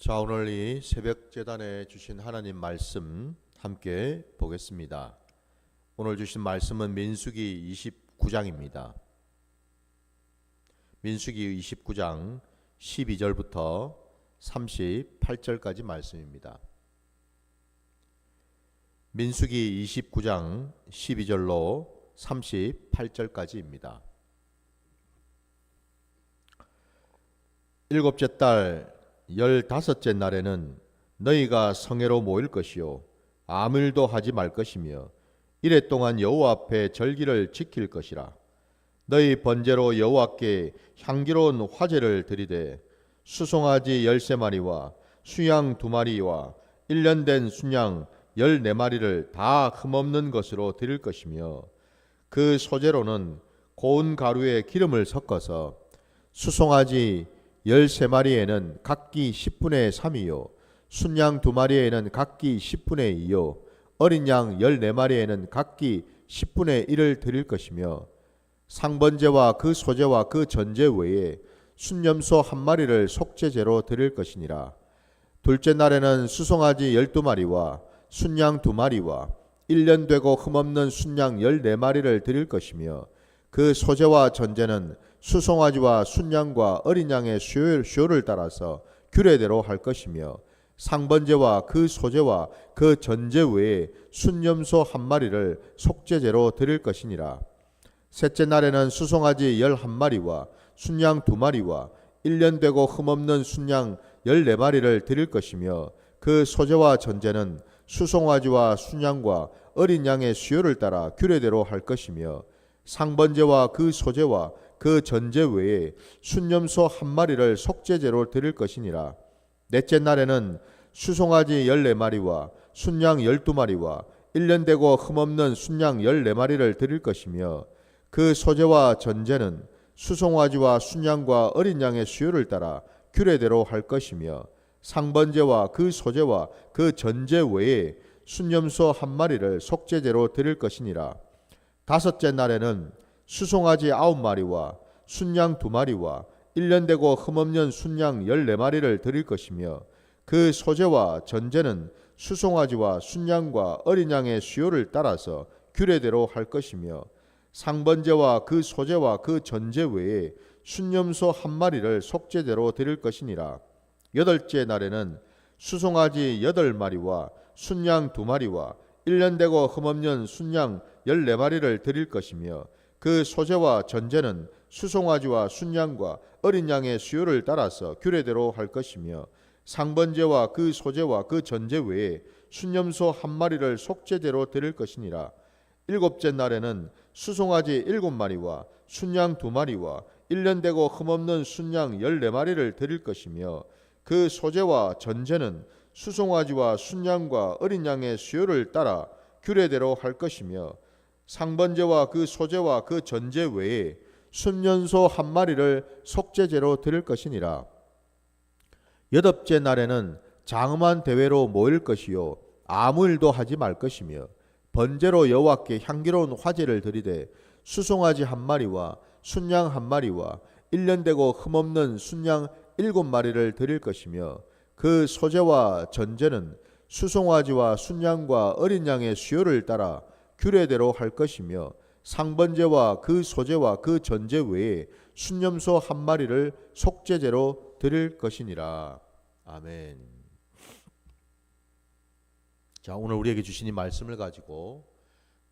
자, 오늘 이 새벽 제단에 주신 하나님 말씀 함께 보겠습니다. 오늘 주신 말씀은 민수기 29장입니다. 민수기 29장 12절부터 38절까지 말씀입니다. 민수기 29장 12절로 38절까지입니다. 일곱째 달 15째 날에는 너희가 성회로 모일 것이요 아무 일도 하지 말 것이며 이래 동안 여호와 앞에 절기를 지킬 것이라. 너희 번제로 여호와께 향기로운 화제를 드리되 수송아지 13마리와 수양 2마리와 1년 된 순양 14마리를 다 흠없는 것으로 드릴 것이며 그 소재로는 고운 가루에 기름을 섞어서 수송아지 13마리에는 각기 10분의 3이요 순양 2마리에는 각기 10분의 2요 어린 양 14마리에는 각기 10분의 1을 드릴 것이며 상번제와 그 소제와 그 전제 외에 순염소 1마리를 속죄제로 드릴 것이니라. 둘째 날에는 수송아지 12마리와 순양 2마리와 1년 되고 흠없는 순양 14마리를 드릴 것이며 그 소제와 전제는 수송아지와 순양과 어린 양의 수요를 따라서 규례대로 할 것이며 상번제와 그 소제와 그 전제 외에 순염소 1마리를 속죄제로 드릴 것이니라. 셋째 날에는 수송아지 11마리와 순양 2마리와 1년 되고 흠없는 순양 14마리를 드릴 것이며 그 소제와 전제는 수송아지와 순양과 어린 양의 수요를 따라 규례대로 할 것이며 상번제와 그 소제와 그 전제 외에 순염소 1마리를 속죄제로 드릴 것이니라. 넷째 날에는 수송아지 14마리와 순양 12마리와 1년 되고 흠없는 순양 14마리를 드릴 것이며 그 소제와 전제는 수송아지와 순양과 어린 양의 수요를 따라 규례대로 할 것이며 상번제와 그 소제와 그 전제 외에 순염소 1마리를 속죄제로 드릴 것이니라. 다섯째 날에는 수송아지 9마리와 순양 2마리와 1년 되고 흠없는 순양 14마리를 드릴 것이며 그 소제와 전제는 수송아지와 순양과 어린 양의 수요를 따라서 규례대로 할 것이며 상번제와 그 소제와 그 전제 외에 순염소 1마리를 속죄제로 드릴 것이니라. 여덟째 날에는 수송아지 8마리와 순양 2마리와 1년 되고 흠없는 순양 14마리를 드릴 것이며 그 소제와 전제는 수송아지와 순양과 어린 양의 수요를 따라서 규례대로 할 것이며 상번제와 그 소제와 그 전제 외에 순염소 1마리를 속죄제로 드릴 것이니라. 일곱째 날에는 수송아지 7마리와 순양 2마리와 1년 되고 흠없는 순양 14마리를 드릴 것이며 그 소제와 전제는 수송아지와 순양과 어린 양의 수요를 따라 규례대로 할 것이며 상번제와 그 소제와 그 전제 외에 순년소 1마리를 속죄제로 드릴 것이니라. 여덟째 날에는 장엄한 대회로 모일 것이요 아무 일도 하지 말 것이며 번제로 여호와께 향기로운 화제를 드리되 수송아지 1마리와 순양 1마리와 1년 되고 흠없는 순양 7마리를 드릴 것이며 그 소제와 전제는 수송아지와 순양과 어린 양의 수요를 따라 규례대로 할 것이며 상번제와 그 소제와 그 전제 외에 순염소 1마리를 속죄제로 드릴 것이니라. 아멘. 자, 오늘 우리에게 주신 이 말씀을 가지고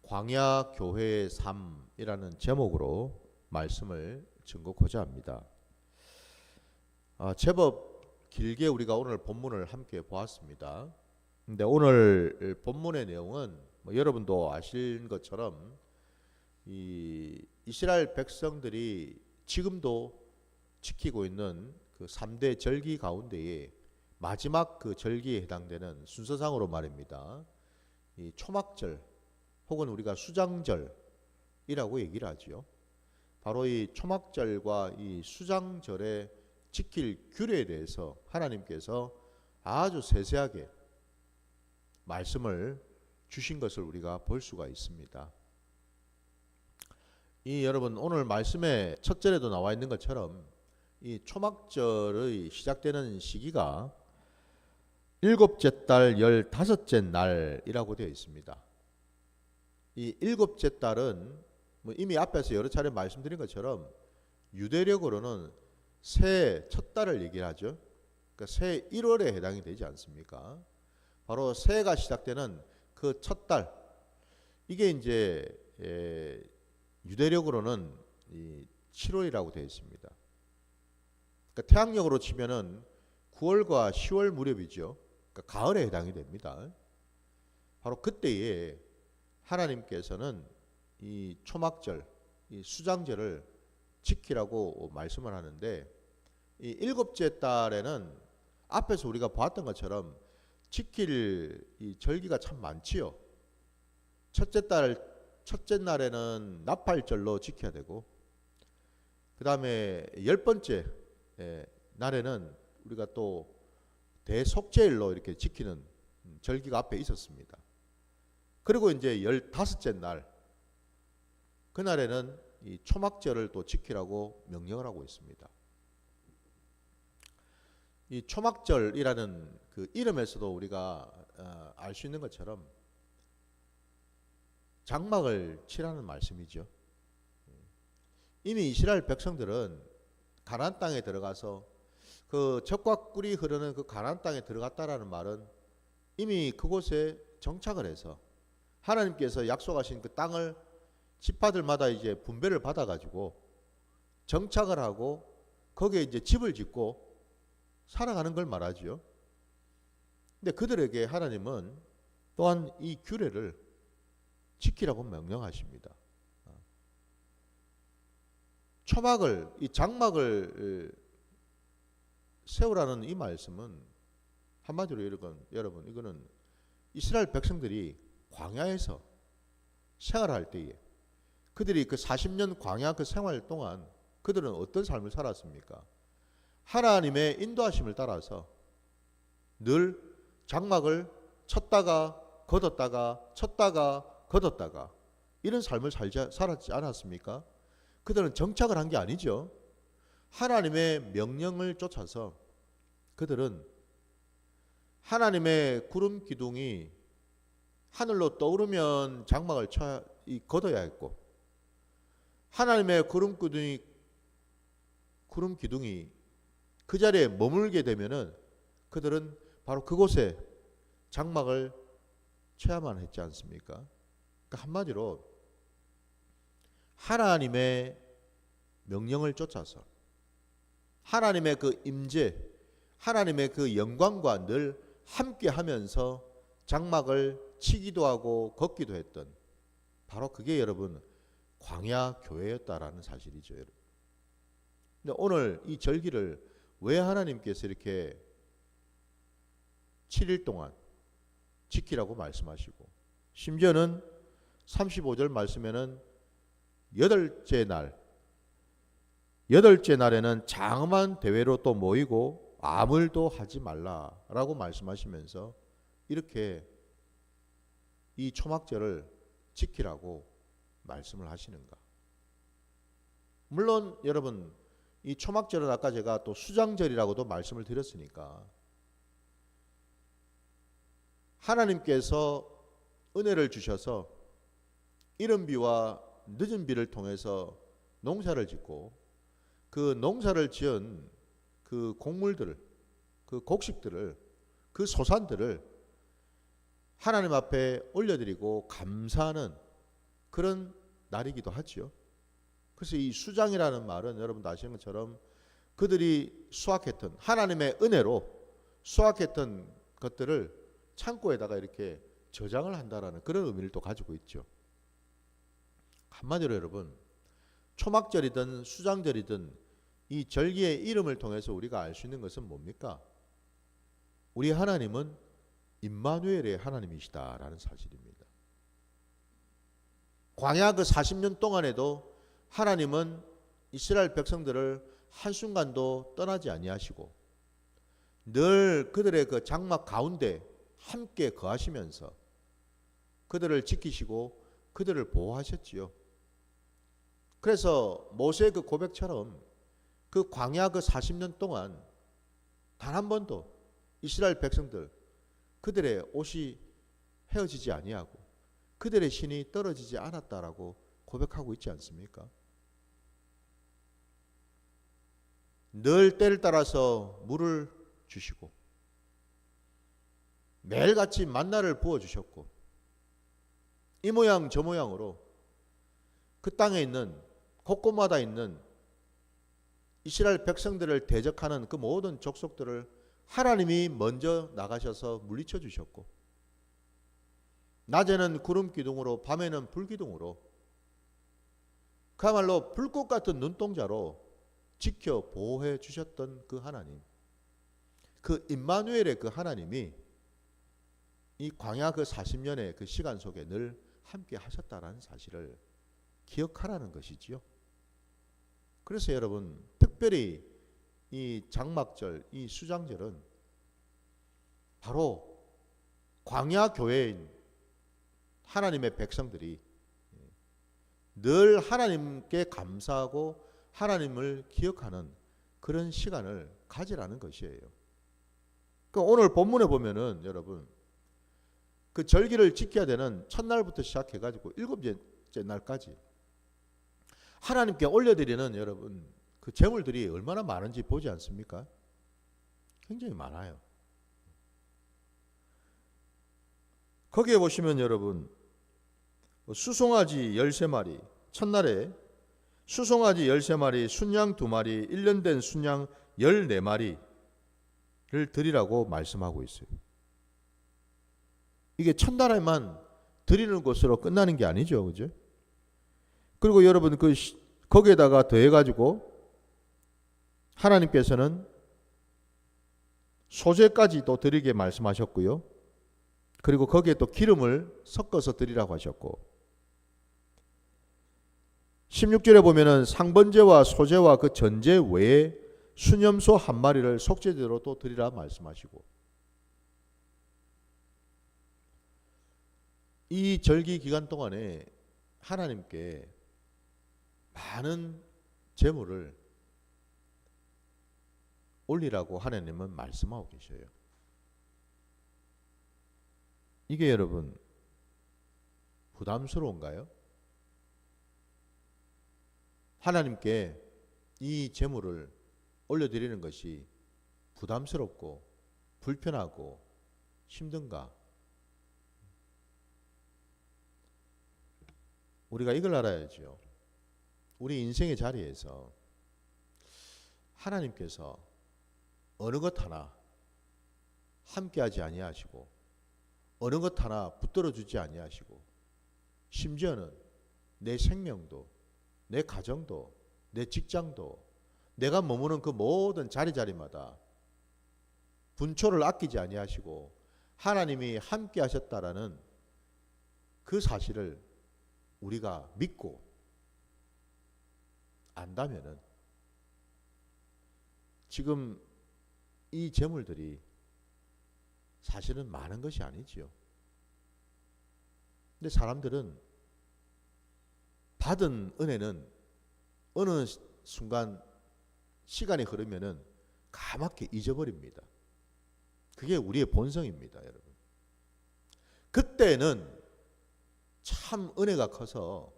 광야 교회의 삶이라는 제목으로 말씀을 증거하고자 합니다. 제법 길게 우리가 오늘 본문을 함께 보았습니다. 근데 오늘 본문의 내용은 여러분도 아실 것처럼 이 이스라엘 백성들이 지금도 지키고 있는 그 3대 절기 가운데에 마지막 그 절기에 해당되는 순서상으로 말입니다. 이 초막절 혹은 우리가 수장절이라고 얘기를 하지요. 바로 이 초막절과 이 수장절의 지킬 규례에 대해서 하나님께서 아주 세세하게 말씀을 주신 것을 우리가 볼 수가 있습니다. 이 여러분 오늘 말씀의 첫 절에도 나와 있는 것처럼 이 초막절의 시작되는 시기가 일곱째 달 15째 날이라고 되어 있습니다. 이 일곱째 달은 뭐 이미 앞에서 여러 차례 말씀드린 것처럼 유대력으로는 새해 첫 달을 얘기를 하죠. 그러니까 새해 1월에 해당이 되지 않습니까? 바로 새해가 시작되는 그 첫 달, 이게 이제 유대력으로는 이 7월이라고 되어 있습니다. 그러니까 태양력으로 치면은 9월과 10월 무렵이죠. 그러니까 가을에 해당이 됩니다. 바로 그때에 하나님께서는 이 초막절, 이 수장절을 지키라고 말씀을 하는데, 이 일곱째 달에는 앞에서 우리가 보았던 것처럼 지킬 이 절기가 참 많지요. 첫째 날에는 나팔절로 지켜야 되고, 그 다음에 10번째 날에는 우리가 또 대속죄일로 이렇게 지키는 절기가 앞에 있었습니다. 그리고 이제 15째 날, 그날에는 이 초막절을 또 지키라고 명령을 하고 있습니다. 이 초막절이라는 그 이름에서도 우리가 알 수 있는 것처럼 장막을 칠하는 말씀이죠. 이미 이스라엘 백성들은 가나안 땅에 들어가서 그 젖과 꿀이 흐르는 그 가나안 땅에 들어갔다라는 말은 이미 그곳에 정착을 해서 하나님께서 약속하신 그 땅을 지파들마다 이제 분배를 받아가지고 정착을 하고 거기에 이제 집을 짓고 살아가는 걸 말하죠. 근데 그들에게 하나님은 또한 이 규례를 지키라고 명령하십니다. 초막을, 이 장막을 세우라는 이 말씀은 한마디로 여러분 이거는 이스라엘 백성들이 광야에서 생활할 때에 그들이 그 40년 광야 그 생활 동안 그들은 어떤 삶을 살았습니까? 하나님의 인도하심을 따라서 늘 장막을 쳤다가 걷었다가 쳤다가 걷었다가 이런 삶을 살았지 않았습니까? 그들은 정착을 한 게 아니죠. 하나님의 명령을 쫓아서 그들은 하나님의 구름 기둥이 하늘로 떠오르면 장막을 걷어야 했고, 하나님의 구름 기둥이 그 자리에 머물게 되면은 그들은 바로 그곳에 장막을 쳐야만 했지 않습니까? 그러니까 한마디로 하나님의 명령을 쫓아서 하나님의 그 임재, 하나님의 그 영광과 늘 함께 하면서 장막을 치기도 하고 걷기도 했던, 바로 그게 여러분 광야 교회였다라는 사실이죠. 여러분. 근데 오늘 이 절기를 왜 하나님께서 이렇게 7일 동안 지키라고 말씀하시고, 심지어는 35절 말씀에는 여덟째 날에는 장엄한 대회로 또 모이고 아무 일도 하지 말라라고 말씀하시면서 이렇게 이 초막절을 지키라고 말씀을 하시는가? 물론 여러분 이 초막절은 아까 제가 또 수장절이라고도 말씀을 드렸으니까 하나님께서 은혜를 주셔서 이른 비와 늦은 비를 통해서 농사를 짓고 그 농사를 지은 그 곡물들을, 그 곡식들을, 그 소산들을 하나님 앞에 올려드리고 감사하는 그런 날이기도 하죠. 그래서 이 수장이라는 말은 여러분도 아시는 것처럼 그들이 수확했던 하나님의 은혜로 수확했던 것들을 창고에다가 이렇게 저장을 한다라는 그런 의미를 또 가지고 있죠. 한마디로 여러분 초막절이든 수장절이든 이 절기의 이름을 통해서 우리가 알 수 있는 것은 뭡니까? 우리 하나님은 임마누엘의 하나님이시다라는 사실입니다. 광야 그 40년 동안에도 하나님은 이스라엘 백성들을 한순간도 떠나지 아니하시고 늘 그들의 그 장막 가운데 함께 거하시면서 그들을 지키시고 그들을 보호하셨지요. 그래서 모세의 그 고백처럼 그 광야 그 40년 동안 단 한 번도 이스라엘 백성들 그들의 옷이 헤어지지 아니하고 그들의 신이 떨어지지 않았다라고 고백하고 있지 않습니까? 늘 때를 따라서 물을 주시고 매일같이 만나를 부어주셨고 이 모양 저 모양으로 그 땅에 있는 곳곳마다 있는 이스라엘 백성들을 대적하는 그 모든 족속들을 하나님이 먼저 나가셔서 물리쳐 주셨고 낮에는 구름 기둥으로 밤에는 불 기둥으로 그야말로 불꽃 같은 눈동자로 지켜 보호해 주셨던 그 하나님, 그 임마누엘의 그 하나님이 이 광야 그 40년의 그 시간 속에 늘 함께 하셨다라는 사실을 기억하라는 것이지요. 그래서 여러분 특별히 이 장막절, 이 수장절은 바로 광야 교회인 하나님의 백성들이 늘 하나님께 감사하고 하나님을 기억하는 그런 시간을 가지라는 것이에요. 그러니까 오늘 본문에 보면은 여러분 그 절기를 지켜야 되는 첫날부터 시작해가지고 일곱째 날까지 하나님께 올려드리는 여러분 그 제물들이 얼마나 많은지 보지 않습니까? 굉장히 많아요. 거기에 보시면 여러분 수송아지 13마리, 첫날에 수송아지 13마리, 순양 2마리, 1년 된 순양 14마리를 드리라고 말씀하고 있어요. 이게 첫날에만 드리는 것으로 끝나는 게 아니죠. 그죠? 그리고 여러분 거기에다가 더해가지고 하나님께서는 소재까지 또 드리게 말씀하셨고요. 그리고 거기에 또 기름을 섞어서 드리라고 하셨고 16절에 보면은 상번제와 소제와 그 전제 외에 수념소 1마리를 속죄제로 또 드리라 말씀하시고 이 절기 기간 동안에 하나님께 많은 제물을 올리라고 하나님은 말씀하고 계셔요. 이게 여러분 부담스러운가요? 하나님께 이 제물을 올려드리는 것이 부담스럽고 불편하고 힘든가? 우리가 이걸 알아야죠. 우리 인생의 자리에서 하나님께서 어느 것 하나 함께하지 아니하시고 어느 것 하나 붙들어 주지 아니하시고 심지어는 내 생명도 내 가정도 내 직장도 내가 머무는 그 모든 자리자리마다 분초를 아끼지 아니하시고 하나님이 함께 하셨다라는 그 사실을 우리가 믿고 안다면은 지금 이 재물들이 사실은 많은 것이 아니지요. 근데 사람들은 받은 은혜는 어느 순간 시간이 흐르면은 까맣게 잊어버립니다. 그게 우리의 본성입니다, 여러분. 그때는 참 은혜가 커서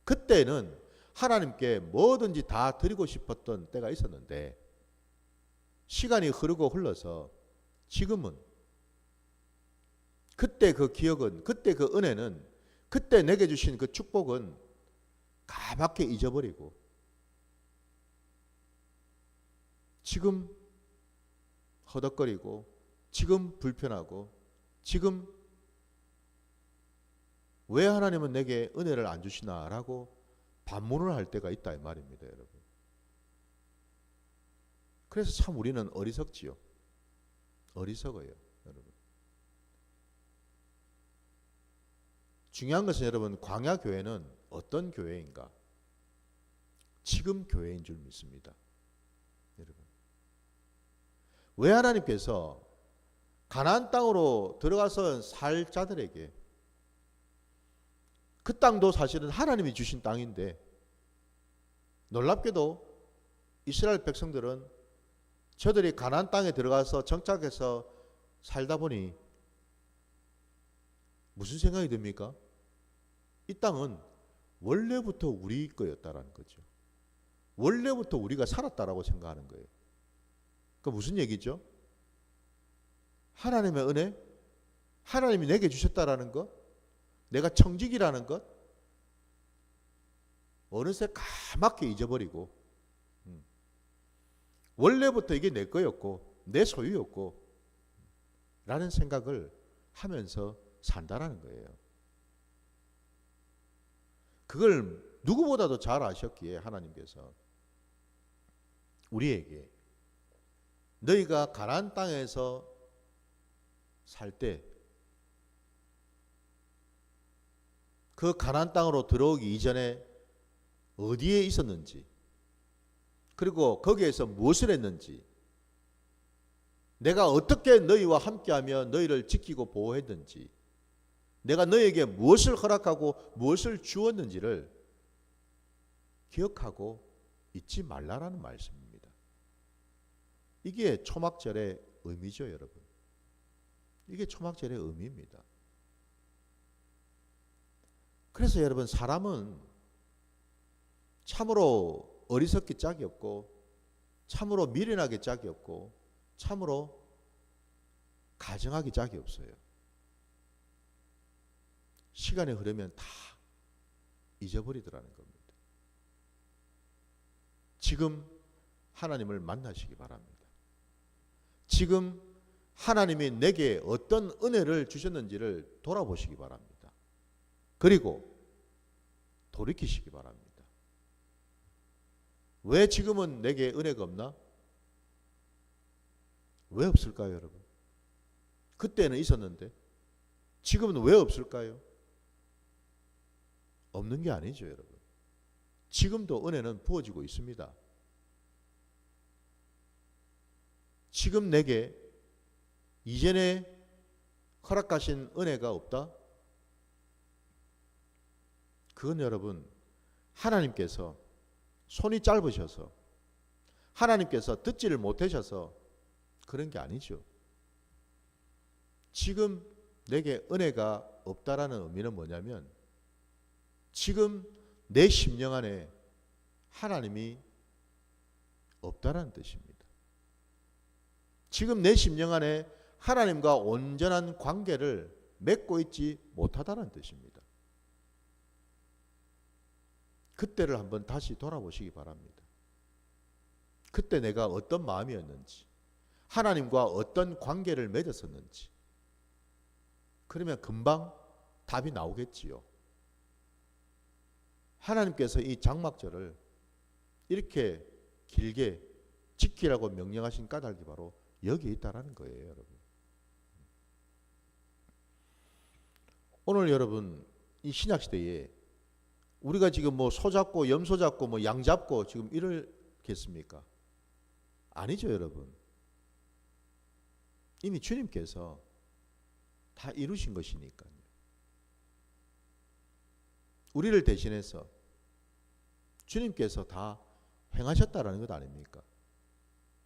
그때는 하나님께 뭐든지 다 드리고 싶었던 때가 있었는데 시간이 흐르고 흘러서 지금은 그때 그 기억은 그때 그 은혜는 그때 내게 주신 그 축복은 까맣게 잊어버리고 지금 허덕거리고 지금 불편하고 지금 왜 하나님은 내게 은혜를 안 주시나라고 반문을 할 때가 있다 이 말입니다, 여러분. 그래서 참 우리는 어리석지요. 어리석어요, 여러분. 중요한 것은 여러분 광야 교회는 어떤 교회인가? 지금 교회인 줄 믿습니다, 여러분. 왜 하나님께서 가나안 땅으로 들어가서 살 자들에게 그 땅도 사실은 하나님이 주신 땅인데 놀랍게도 이스라엘 백성들은 저들이 가나안 땅에 들어가서 정착해서 살다 보니 무슨 생각이 듭니까? 이 땅은 원래부터 우리 거였다라는 거죠. 원래부터 우리가 살았다라고 생각하는 거예요. 그 무슨 얘기죠? 하나님의 은혜, 하나님이 내게 주셨다라는 것, 내가 청직이라는 것, 어느새 까맣게 잊어버리고, 원래부터 이게 내 거였고 내 소유였고 라는 생각을 하면서 산다라는 거예요. 그걸 누구보다도 잘 아셨기에 하나님께서 우리에게 너희가 가나안 땅에서 살 때 그 가나안 땅으로 들어오기 이전에 어디에 있었는지, 그리고 거기에서 무엇을 했는지, 내가 어떻게 너희와 함께하며 너희를 지키고 보호했는지, 내가 너희에게 무엇을 허락하고 무엇을 주었는지를 기억하고 잊지 말라라는 말씀입니다. 이게 초막절의 의미죠, 여러분. 이게 초막절의 의미입니다. 그래서 여러분, 사람은 참으로 어리석기 짝이 없고, 참으로 미련하기 짝이 없고, 참으로 가정하기 짝이 없어요. 시간이 흐르면 다 잊어버리더라는 겁니다. 지금 하나님을 만나시기 바랍니다. 지금 하나님이 내게 어떤 은혜를 주셨는지를 돌아보시기 바랍니다. 그리고 돌이키시기 바랍니다. 왜 지금은 내게 은혜가 없나? 왜 없을까요, 여러분? 그때는 있었는데 지금은 왜 없을까요? 없는 게 아니죠, 여러분. 지금도 은혜는 부어지고 있습니다. 지금 내게 이전에 허락하신 은혜가 없다? 그건 여러분, 하나님께서 손이 짧으셔서, 하나님께서 듣지를 못하셔서 그런 게 아니죠. 지금 내게 은혜가 없다라는 의미는 뭐냐면, 지금 내 심령 안에 하나님이 없다라는 뜻입니다. 지금 내 심령 안에 하나님과 온전한 관계를 맺고 있지 못하다는 뜻입니다. 그때를 한번 다시 돌아보시기 바랍니다. 그때 내가 어떤 마음이었는지, 하나님과 어떤 관계를 맺었었는지, 그러면 금방 답이 나오겠지요. 하나님께서 이 장막절을 이렇게 길게 지키라고 명령하신 까닭이 바로 여기에 있다라는 거예요, 여러분. 오늘 여러분, 이 신약시대에 우리가 지금 뭐 소 잡고 염소 잡고 뭐 양 잡고 지금 이러겠습니까? 아니죠, 여러분. 이미 주님께서 다 이루신 것이니까요. 우리를 대신해서 주님께서 다 행하셨다라는 것 아닙니까?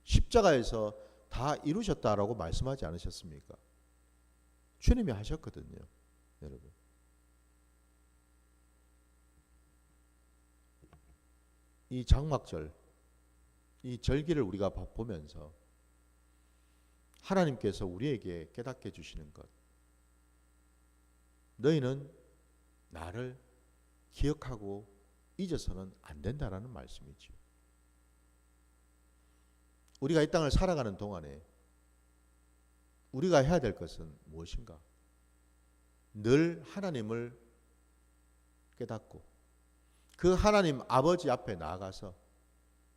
십자가에서 다 이루셨다라고 말씀하지 않으셨습니까? 주님이 하셨거든요, 여러분. 이 장막절, 이 절기를 우리가 보면서 하나님께서 우리에게 깨닫게 해주시는 것, 너희는 나를 기억하고 잊어서는 안 된다라는 말씀이죠. 우리가 이 땅을 살아가는 동안에 우리가 해야 될 것은 무엇인가? 늘 하나님을 깨닫고 그 하나님 아버지 앞에 나아가서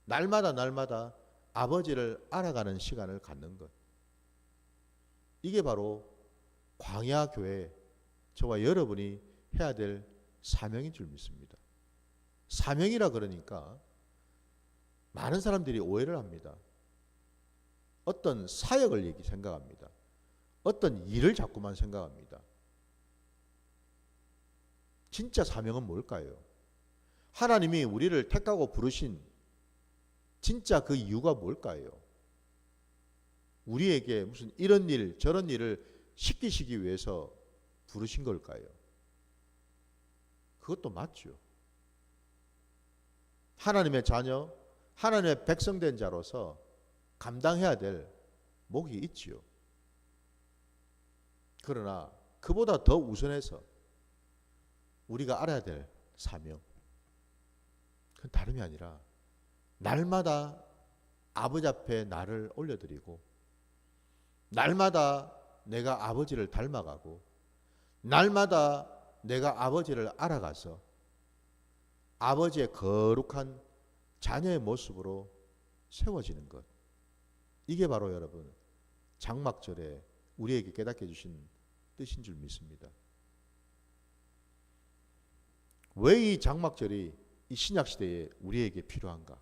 날마다 아버지를 알아가는 시간을 갖는 것. 이게 바로 광야교회, 저와 여러분이 해야 될 사명인 줄 믿습니다. 사명이라 그러니까 많은 사람들이 오해를 합니다. 어떤 사역을 생각합니다. 어떤 일을 자꾸만 생각합니다. 진짜 사명은 뭘까요? 하나님이 우리를 택하고 부르신 진짜 그 이유가 뭘까요? 우리에게 무슨 이런 일 저런 일을 시키시기 위해서 부르신 걸까요? 그것도 맞죠. 하나님의 자녀, 하나님의 백성된 자로서 감당해야 될 몫이 있지요. 그러나 그보다 더 우선해서 우리가 알아야 될 사명, 그건 다름이 아니라 날마다 아버지 앞에 나를 올려드리고, 날마다 내가 아버지를 닮아가고, 날마다 내가 아버지를 알아가서 아버지의 거룩한 자녀의 모습으로 세워지는 것. 이게 바로 여러분 장막절에 우리에게 깨닫게 해주신 뜻인 줄 믿습니다. 왜 이 장막절이 이 신약시대에 우리에게 필요한가?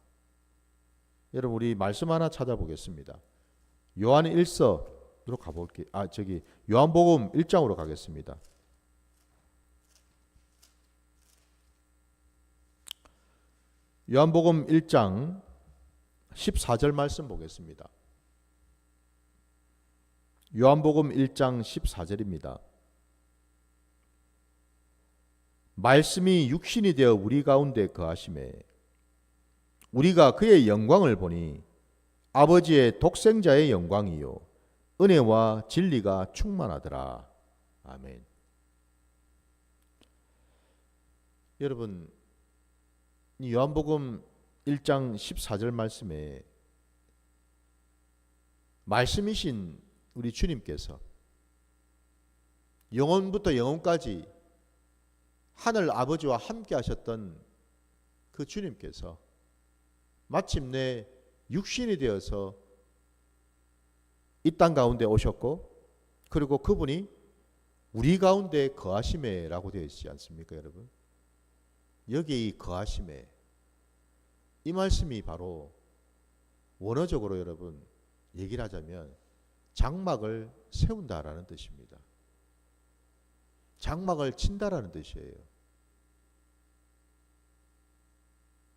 여러분 우리 말씀 하나 찾아보겠습니다. 요한 1서로 가볼게요. 요한복음 1장으로 가겠습니다. 요한복음 1장 14절 말씀 보겠습니다. 요한복음 1장 14절입니다. 말씀이 육신이 되어 우리 가운데 거하심에 우리가 그의 영광을 보니 아버지의 독생자의 영광이요 은혜와 진리가 충만하더라. 아멘. 여러분 이 요한복음 1장 14절 말씀에 말씀이신 우리 주님께서 영원부터 영원까지 하늘 아버지와 함께 하셨던 그 주님께서 마침내 육신이 되어서 이 땅 가운데 오셨고, 그리고 그분이 우리 가운데 거하심에라고 되어 있지 않습니까, 여러분? 여기 이 거하심에, 이 말씀이 바로 원어적으로 여러분 얘기를 하자면 장막을 세운다라는 뜻입니다. 장막을 친다라는 뜻이에요.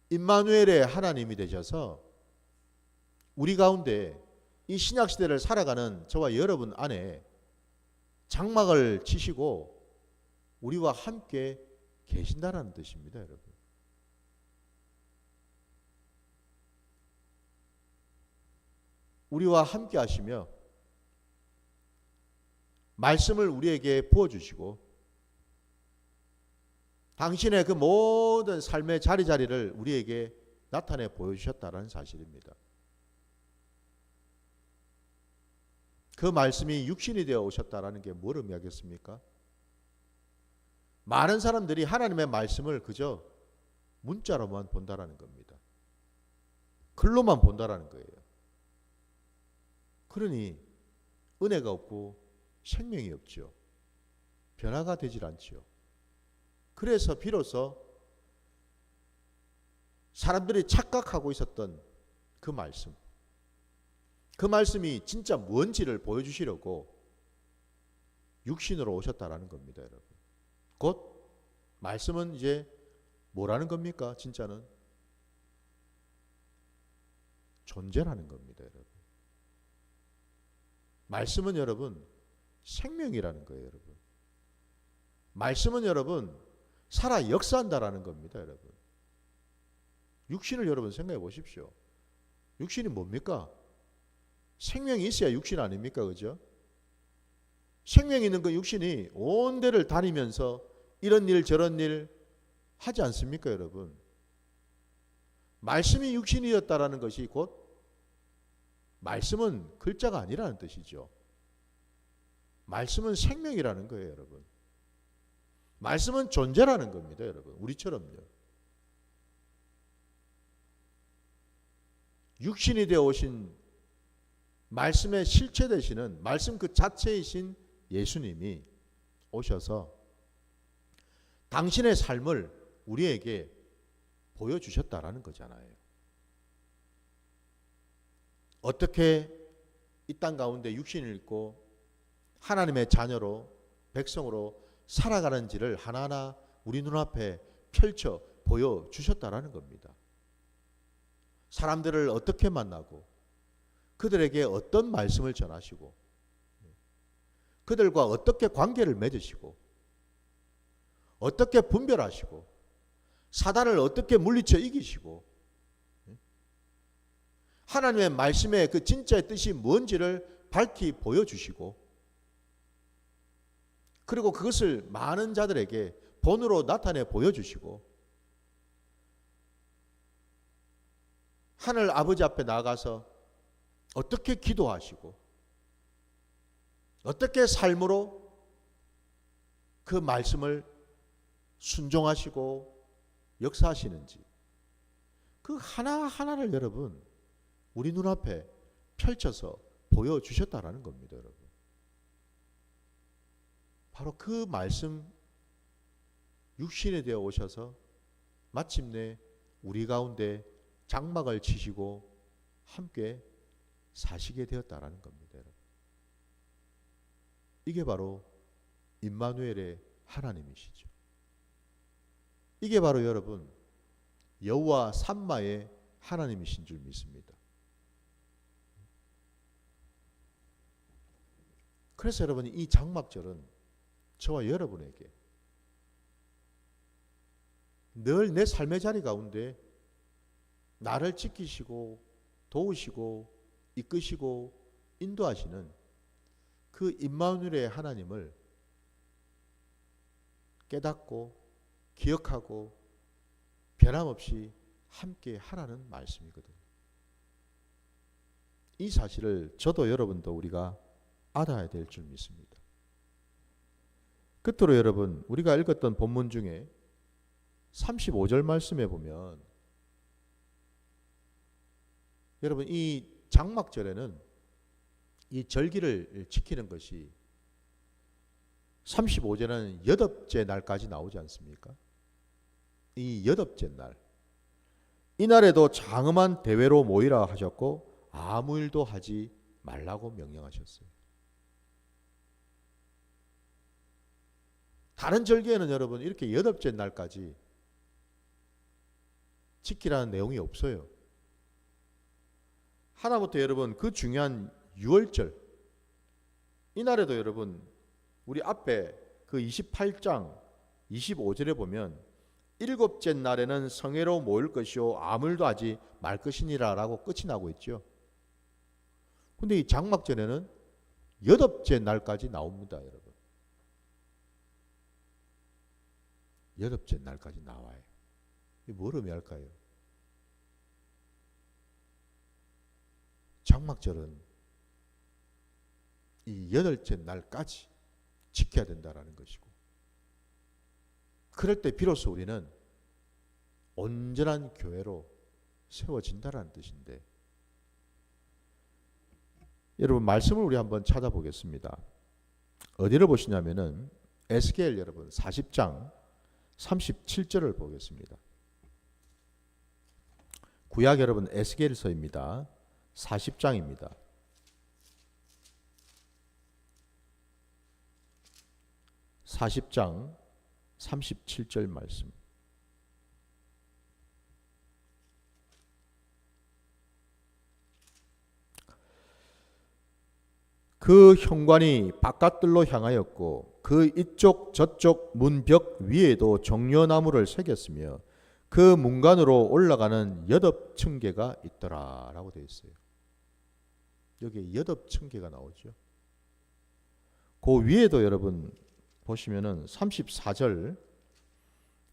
임마누엘의 하나님이 되셔서 우리 가운데 이 신약시대를 살아가는 저와 여러분 안에 장막을 치시고 우리와 함께 계신다라는 뜻입니다, 여러분. 우리와 함께 하시며 말씀을 우리에게 부어주시고 당신의 그 모든 삶의 자리자리를 우리에게 나타내 보여주셨다는 사실입니다. 그 말씀이 육신이 되어 오셨다는 게 뭘 의미하겠습니까? 많은 사람들이 하나님의 말씀을 그저 문자로만 본다라는 겁니다. 글로만 본다라는 거예요. 그러니 은혜가 없고 생명이 없죠. 변화가 되질 않죠. 그래서 비로소 사람들이 착각하고 있었던 그 말씀, 그 말씀이 진짜 뭔지를 보여주시려고 육신으로 오셨다라는 겁니다, 여러분. 곧 말씀은 이제 뭐라는 겁니까? 진짜는 존재라는 겁니다, 여러분. 말씀은 여러분 생명이라는 거예요, 여러분. 말씀은 여러분 살아 역사한다라는 겁니다, 여러분. 육신을 여러분 생각해 보십시오. 육신이 뭡니까? 생명이 있어야 육신 아닙니까? 그죠? 생명이 있는 그 육신이 온 데를 다니면서 이런 일 저런 일 하지 않습니까, 여러분? 말씀이 육신이었다라는 것이 곧 말씀은 글자가 아니라는 뜻이죠. 말씀은 생명이라는 거예요, 여러분. 말씀은 존재라는 겁니다, 여러분. 우리처럼요. 육신이 되어 오신 말씀의 실체 되시는 말씀 그 자체이신 예수님이 오셔서 당신의 삶을 우리에게 보여주셨다라는 거잖아요. 어떻게 이 땅 가운데 육신을 입고 하나님의 자녀로 백성으로 살아가는지를 하나하나 우리 눈앞에 펼쳐 보여주셨다라는 겁니다. 사람들을 어떻게 만나고 그들에게 어떤 말씀을 전하시고 그들과 어떻게 관계를 맺으시고 어떻게 분별하시고 사단을 어떻게 물리쳐 이기시고 하나님의 말씀의 그 진짜의 뜻이 뭔지를 밝히 보여주시고 그리고 그것을 많은 자들에게 본으로 나타내 보여주시고 하늘 아버지 앞에 나가서 어떻게 기도하시고 어떻게 삶으로 그 말씀을 순종하시고 역사하시는지 그 하나하나를 여러분 우리 눈앞에 펼쳐서 보여주셨다라는 겁니다. 여러분. 바로 그 말씀 육신이 되어 오셔서 마침내 우리 가운데 장막을 치시고 함께 사시게 되었다라는 겁니다. 여러분. 이게 바로 임마누엘의 하나님이시죠. 이게 바로 여러분 여호와 삼마의 하나님이신 줄 믿습니다. 그래서 여러분 이 장막절은 저와 여러분에게 늘 내 삶의 자리 가운데 나를 지키시고 도우시고 이끄시고 인도하시는 그 임마누엘의 하나님을 깨닫고 기억하고 변함없이 함께 하라는 말씀이거든요. 이 사실을 저도 여러분도 우리가 알아야 될 줄 믿습니다. 끝으로 여러분 우리가 읽었던 본문 중에 35절 말씀에 보면 여러분 이 장막절에는 이 절기를 지키는 것이 35절에는 여덟째 날까지 나오지 않습니까? 이 여덟째 날 이날에도 장엄한 대회로 모이라 하셨고 아무 일도 하지 말라고 명령하셨어요. 다른 절기에는 여러분 이렇게 여덟째 날까지 지키라는 내용이 없어요. 하나부터 여러분 그 중요한 6월절 이날에도 여러분 우리 앞에 그 28장 25절에 보면 일곱째 날에는 성회로 모일 것이요 아무 일도 하지 말 것이니라 라고 끝이 나고 있죠. 근데 이 장막절에는 여덟째 날까지 나옵니다. 여러분 여덟째 날까지 나와요. 이게 뭘 의미할까요? 장막절은 이 여덟째 날까지 지켜야 된다라는 것이고 그럴 때 비로소 우리는 온전한 교회로 세워진다라는 뜻인데 여러분 말씀을 우리 한번 찾아보겠습니다. 어디를 보시냐면은 에스겔 여러분 40장 37절을 보겠습니다. 구약 여러분 에스겔서입니다. 40장입니다. (40장) 37절 말씀. 그 현관이 바깥들로 향하였고 그 이쪽 저쪽 문벽 위에도 종려나무를 새겼으며 그 문간으로 올라가는 8층계가 있더라 라고 되어 있어요. 여기에 8층계가 나오죠. 그 위에도 여러분 보시면은 34절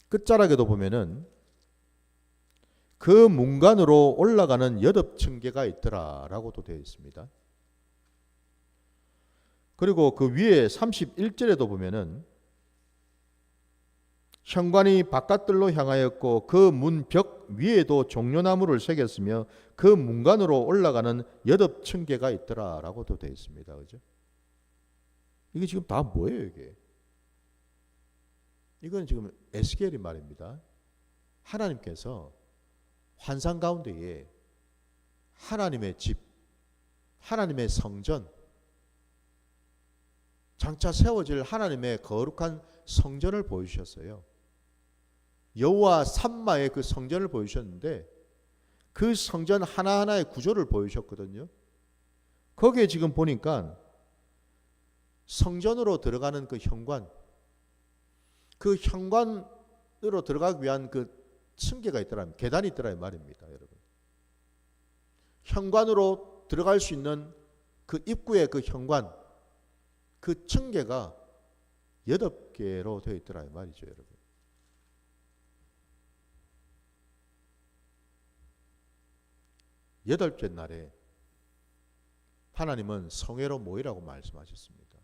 끝자락에도 보면은 그 문간으로 올라가는 8층계가 있더라 라고도 되어 있습니다. 그리고 그 위에 31절에도 보면은 현관이 바깥들로 향하였고 그 문벽 위에도 종려나무를 새겼으며 그 문간으로 올라가는 8층계가 있더라 라고도 되어 있습니다. 그죠? 이게 지금 다 뭐예요 이게? 이건 지금 에스겔이 말입니다. 하나님께서 환상 가운데에 하나님의 집, 하나님의 성전, 장차 세워질 하나님의 거룩한 성전을 보여주셨어요. 여호와 삼마의 그 성전을 보여주셨는데 그 성전 하나하나의 구조를 보여주셨거든요. 거기에 지금 보니까 성전으로 들어가는 그 현관, 그 현관으로 들어가기 위한 그 층계가 있더라, 계단이 있더라 이 말입니다, 여러분. 현관으로 들어갈 수 있는 그 입구의 그 현관, 그 층계가 8개로 되어 있더라 이 말이죠, 여러분. 여덟째 날에 하나님은 성회로 모이라고 말씀하셨습니다.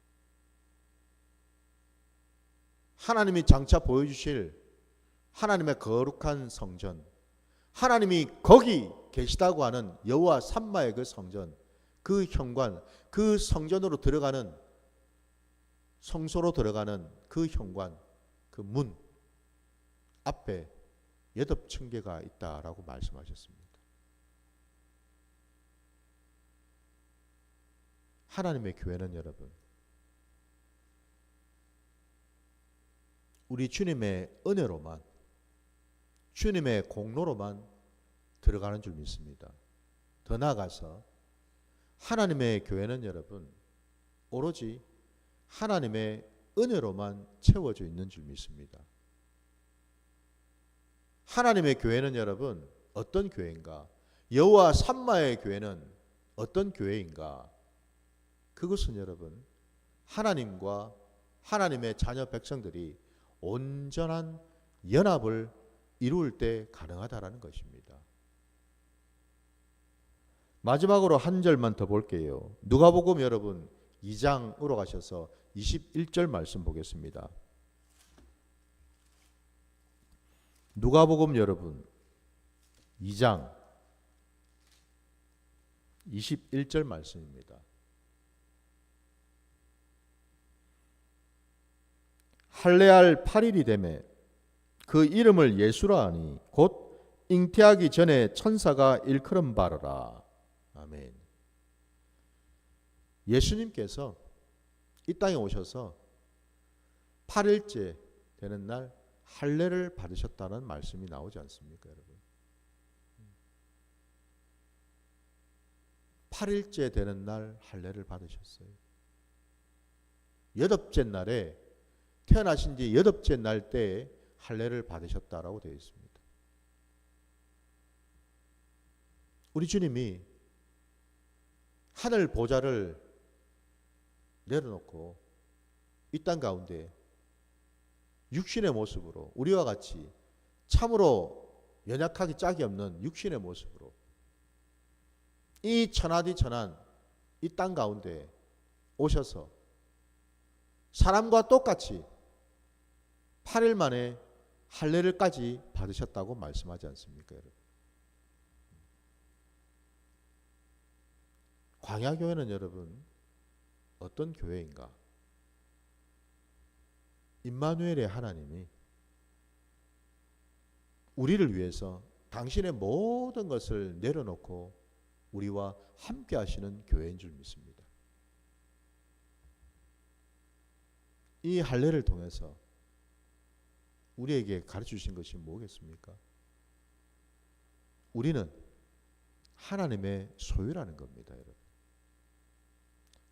하나님이 장차 보여주실 하나님의 거룩한 성전, 하나님이 거기 계시다고 하는 여호와 삼마의 그 성전, 그 현관, 그 성전으로 들어가는, 성소로 들어가는 그 현관, 그 문 앞에 8층계가 있다라고 말씀하셨습니다. 하나님의 교회는 여러분, 우리 주님의 은혜로만, 주님의 공로로만 들어가는 줄 믿습니다. 더 나아가서 하나님의 교회는 여러분, 오로지 하나님의 은혜로만 채워져 있는 줄 믿습니다. 하나님의 교회는 여러분, 어떤 교회인가? 여호와 삼마의 교회는 어떤 교회인가? 그것은 여러분, 하나님과 하나님의 자녀 백성들이 온전한 연합을 이룰 때 가능하다라는 것입니다. 마지막으로 한 절만 더 볼게요. 누가복음 여러분 2장으로 가셔서 21절 말씀 보겠습니다. 누가복음 여러분 2장 21절 말씀입니다. 할례할 8일이 되매 그 이름을 예수라 하니 곧 잉태하기 전에 천사가 일컬음 바르라. 아멘. 예수님께서 이 땅에 오셔서 8일째 되는 날 할례를 받으셨다는 말씀이 나오지 않습니까, 여러분? 8일째 되는 날 할례를 받으셨어요. 8째 날에 태어나신 지 8째 날 때에 할례를 받으셨다라고 되어 있습니다. 우리 주님이 하늘 보좌를 내려놓고 이 땅 가운데 육신의 모습으로 우리와 같이 참으로 연약하기 짝이 없는 육신의 모습으로 이 천하디천한 이 땅 가운데 오셔서 사람과 똑같이 8일 만에 할례를까지 받으셨다고 말씀하지 않습니까, 여러분? 광야교회는 여러분 어떤 교회인가? 임마누엘의 하나님이 우리를 위해서 당신의 모든 것을 내려놓고 우리와 함께 하시는 교회인 줄 믿습니다. 이 할례를 통해서 우리에게 가르쳐 주신 것이 뭐겠습니까? 우리는 하나님의 소유라는 겁니다, 여러분.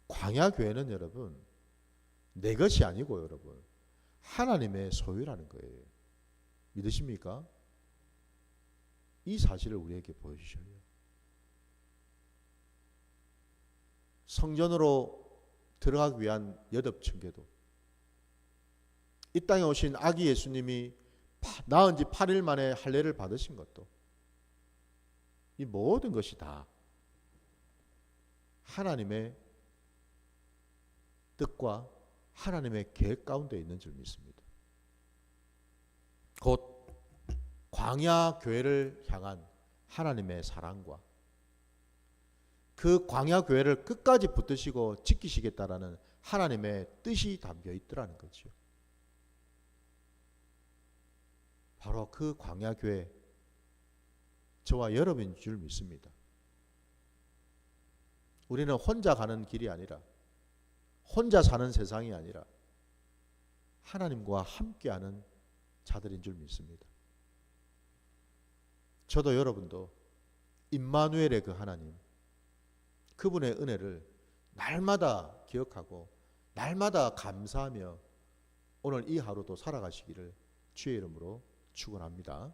광야교회는 여러분 내 것이 아니고 여러분 하나님의 소유라는 거예요. 믿으십니까? 이 사실을 우리에게 보여주셔요. 성전으로 들어가기 위한 8층계도 이 땅에 오신 아기 예수님이 낳은 지 8일 만에 할례를 받으신 것도 이 모든 것이 다 하나님의 뜻과 하나님의 계획 가운데 있는 줄 믿습니다. 곧 광야 교회를 향한 하나님의 사랑과 그 광야 교회를 끝까지 붙드시고 지키시겠다라는 하나님의 뜻이 담겨 있더라는 거죠. 바로 그 광야 교회 저와 여러분인 줄 믿습니다. 우리는 혼자 가는 길이 아니라 혼자 사는 세상이 아니라 하나님과 함께하는 자들인 줄 믿습니다. 저도 여러분도 임마누엘의 그 하나님, 그분의 은혜를 날마다 기억하고 날마다 감사하며 오늘 이 하루도 살아가시기를 주의 이름으로 축원합니다.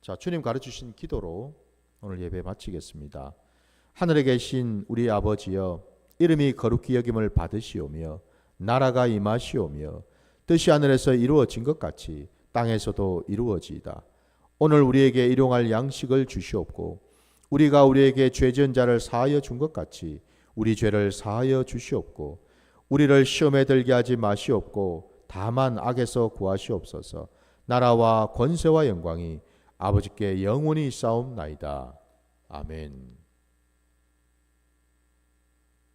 자, 주님 가르치신 기도로 오늘 예배 마치겠습니다. 하늘에 계신 우리 아버지여, 이름이 거룩히 여김을 받으시오며 나라가 임하시오며 뜻이 하늘에서 이루어진 것 같이 땅에서도 이루어지이다. 오늘 우리에게 일용할 양식을 주시옵고 우리가 우리에게 죄 지은 자를 사하여 준 것 같이 우리 죄를 사하여 주시옵고 우리를 시험에 들게 하지 마시옵고 다만 악에서 구하시옵소서. 나라와 권세와 영광이 아버지께 영원히 있사옵나이다. 아멘.